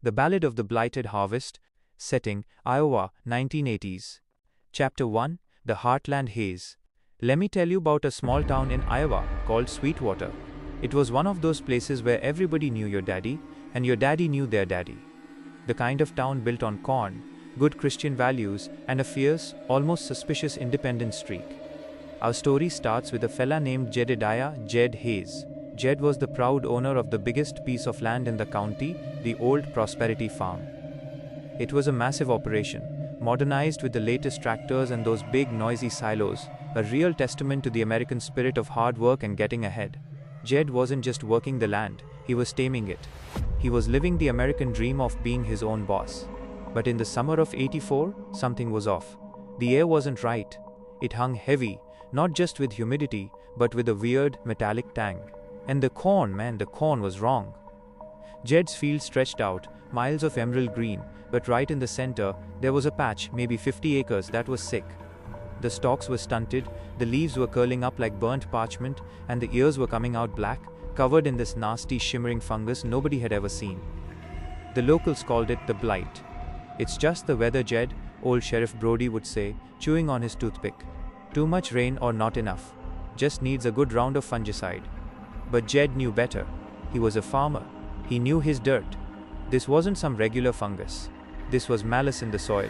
The Ballad of the Blighted Harvest. Setting, Iowa, 1980s. Chapter 1, The Heartland Haze. Let me tell you about a small town in Iowa called Sweetwater. It was one of those places where everybody knew your daddy, and your daddy knew their daddy. The kind of town built on corn, good Christian values, and a fierce, almost suspicious independent streak. Our story starts with a fella named Jedediah Jed Hayes. Jed was the proud owner of the biggest piece of land in the county, the old Prosperity Farm. It was a massive operation, modernized with the latest tractors and those big noisy silos, a real testament to the American spirit of hard work and getting ahead. Jed wasn't just working the land, he was taming it. He was living the American dream of being his own boss. But in the summer of '84, something was off. The air wasn't right. It hung heavy, not just with humidity, but with a weird, metallic tang. And the corn was wrong. Jed's field stretched out, miles of emerald green, but right in the center, there was a patch, maybe 50 acres, that was sick. The stalks were stunted, the leaves were curling up like burnt parchment, and the ears were coming out black, covered in this nasty, shimmering fungus nobody had ever seen. The locals called it the blight. "It's just the weather, Jed," old Sheriff Brody would say, chewing on his toothpick. "Too much rain or not enough. Just needs a good round of fungicide." But Jed knew better. He was a farmer. He knew his dirt. This wasn't some regular fungus. This was malice in the soil.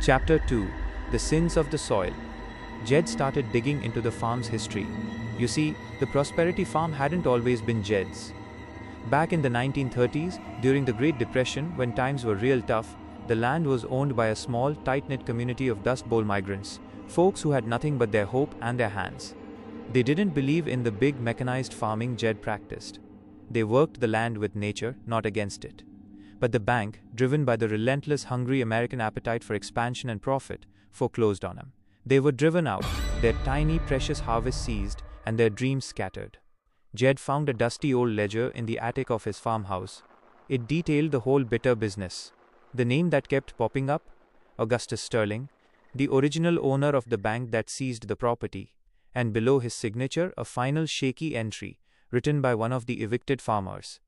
Chapter 2, The Sins of the Soil. Jed started digging into the farm's history. You see, the Prosperity Farm hadn't always been Jed's. Back in the 1930s, during the Great Depression, when times were real tough, the land was owned by a small, tight-knit community of Dust Bowl migrants, folks who had nothing but their hope and their hands. They didn't believe in the big mechanized farming Jed practiced. They worked the land with nature, not against it. But the bank, driven by the relentless, hungry American appetite for expansion and profit, foreclosed on them. They were driven out, their tiny, precious harvest seized, and their dreams scattered. Jed found a dusty old ledger in the attic of his farmhouse. It detailed the whole bitter business. The name that kept popping up? Augustus Sterling, the original owner of the bank that seized the property. And below his signature, a final shaky entry, written by one of the evicted farmers.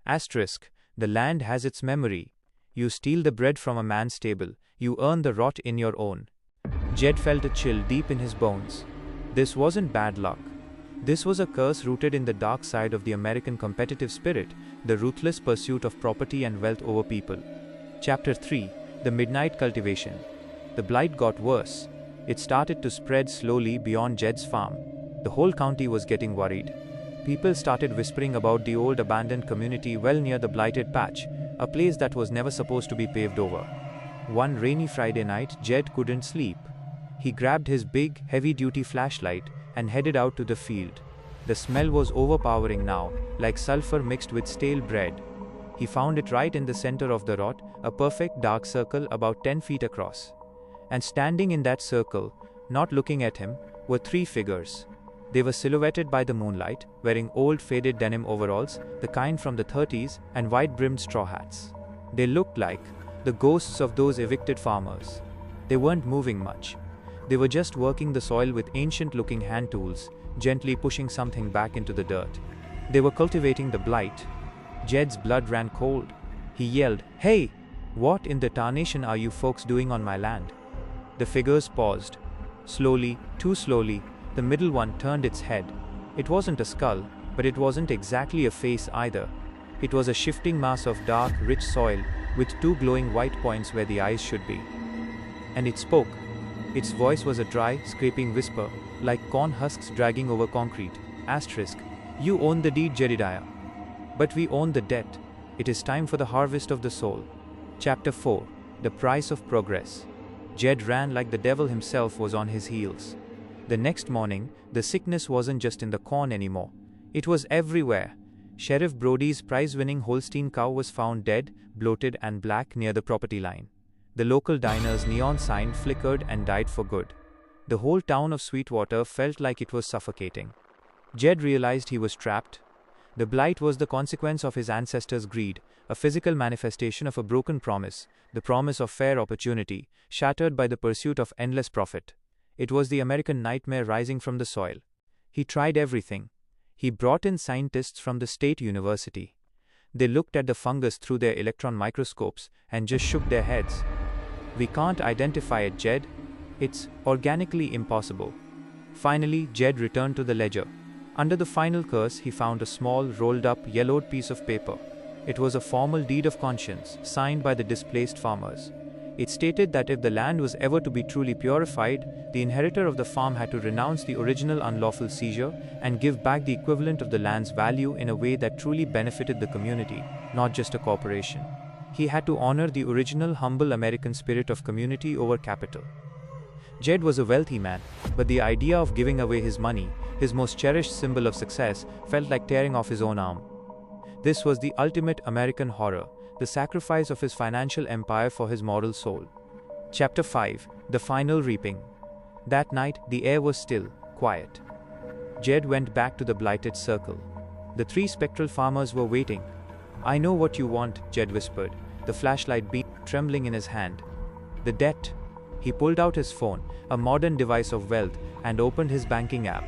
Asterisk, the land has its memory. You steal the bread from a man's table, you earn the rot in your own. Jed felt a chill deep in his bones. This wasn't bad luck. This was a curse rooted in the dark side of the American competitive spirit, the ruthless pursuit of property and wealth over people. Chapter 3, The Midnight Cultivation. The blight got worse. It started to spread slowly beyond Jed's farm. The whole county was getting worried. People started whispering about the old abandoned community well near the blighted patch, a place that was never supposed to be paved over. One rainy Friday night, Jed couldn't sleep. He grabbed his big, heavy-duty flashlight and headed out to the field. The smell was overpowering now, like sulfur mixed with stale bread. He found it right in the center of the rot, a perfect dark circle about 10 feet across. And standing in that circle, not looking at him, were three figures. They were silhouetted by the moonlight, wearing old faded denim overalls, the kind from the 30s, and wide-brimmed straw hats. They looked like the ghosts of those evicted farmers. They weren't moving much. They were just working the soil with ancient-looking hand tools, gently pushing something back into the dirt. They were cultivating the blight. Jed's blood ran cold. He yelled, "Hey! What in the tarnation are you folks doing on my land?" The figures paused. Slowly, too slowly, the middle one turned its head. It wasn't a skull, but it wasn't exactly a face either. It was a shifting mass of dark, rich soil, with two glowing white points where the eyes should be. And it spoke. Its voice was a dry, scraping whisper, like corn husks dragging over concrete. Asterisk, "You own the deed, Jedediah. But we own the debt. It is time for the harvest of the soul." Chapter 4, The Price of Progress. Jed ran like the devil himself was on his heels. The next morning, the sickness wasn't just in the corn anymore. It was everywhere. Sheriff Brody's prize-winning Holstein cow was found dead, bloated and black near the property line. The local diner's neon sign flickered and died for good. The whole town of Sweetwater felt like it was suffocating. Jed realized he was trapped. The blight was the consequence of his ancestors' greed, a physical manifestation of a broken promise, the promise of fair opportunity, shattered by the pursuit of endless profit. It was the American nightmare rising from the soil. He tried everything. He brought in scientists from the state university. They looked at the fungus through their electron microscopes and just shook their heads. "We can't identify it, Jed. It's organically impossible." Finally, Jed returned to the ledger. Under the final curse, he found a small, rolled-up, yellowed piece of paper. It was a formal deed of conscience, signed by the displaced farmers. It stated that if the land was ever to be truly purified, the inheritor of the farm had to renounce the original unlawful seizure and give back the equivalent of the land's value in a way that truly benefited the community, not just a corporation. He had to honor the original humble American spirit of community over capital. Jed was a wealthy man, but the idea of giving away his money, his most cherished symbol of success, felt like tearing off his own arm. This was the ultimate American horror, the sacrifice of his financial empire for his moral soul. Chapter 5: The Final Reaping. That night, the air was still, quiet. Jed went back to the Blighted circle. The three spectral farmers were waiting. "I know what you want," Jed whispered, the flashlight beam trembling in his hand. "The debt." He pulled out his phone, a modern device of wealth, and opened his banking app.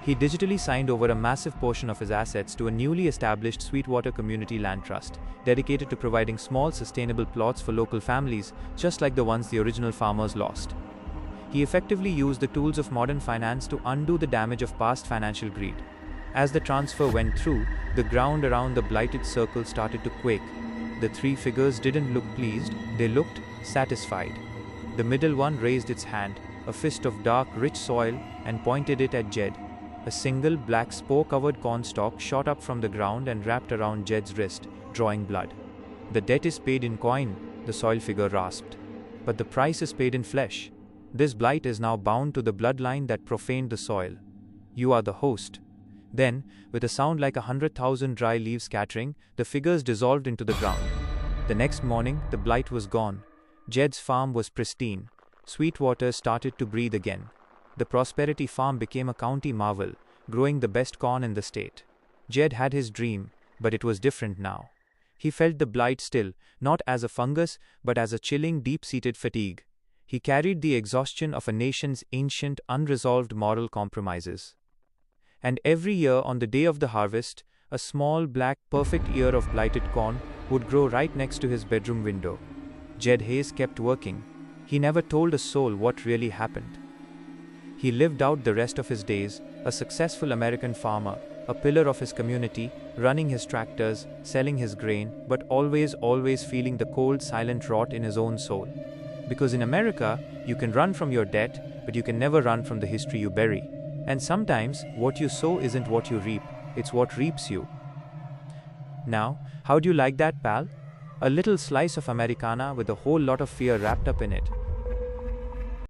He digitally signed over a massive portion of his assets to a newly established Sweetwater Community Land Trust, dedicated to providing small, sustainable plots for local families, just like the ones the original farmers lost. He effectively used the tools of modern finance to undo the damage of past financial greed. As the transfer went through, the ground around the Blighted circle started to quake. The three figures didn't look pleased, they looked satisfied. The middle one raised its hand, a fist of dark, rich soil, and pointed it at Jed. A single, black, spore-covered cornstalk shot up from the ground and wrapped around Jed's wrist, drawing blood. "The debt is paid in coin," the soil figure rasped. "But the price is paid in flesh. This blight is now bound to the bloodline that profaned the soil. You are the host." Then, with a sound like 100,000 dry leaves scattering, the figures dissolved into the ground. The next morning, the blight was gone. Jed's farm was pristine. Sweetwater started to breathe again. The Prosperity Farm became a county marvel, growing the best corn in the state. Jed had his dream, but it was different now. He felt the blight still, not as a fungus, but as a chilling, deep-seated fatigue. He carried the exhaustion of a nation's ancient, unresolved moral compromises. And every year on the day of the harvest, a small, black, perfect ear of blighted corn would grow right next to his bedroom window. Jed Hayes kept working. He never told a soul what really happened. He lived out the rest of his days, a successful American farmer, a pillar of his community, running his tractors, selling his grain, but always feeling the cold, silent rot in his own soul. Because in America, you can run from your debt, but you can never run from the history you bury. And sometimes, what you sow isn't what you reap, it's what reaps you. Now, how'd you like that, pal? A little slice of Americana with a whole lot of fear wrapped up in it.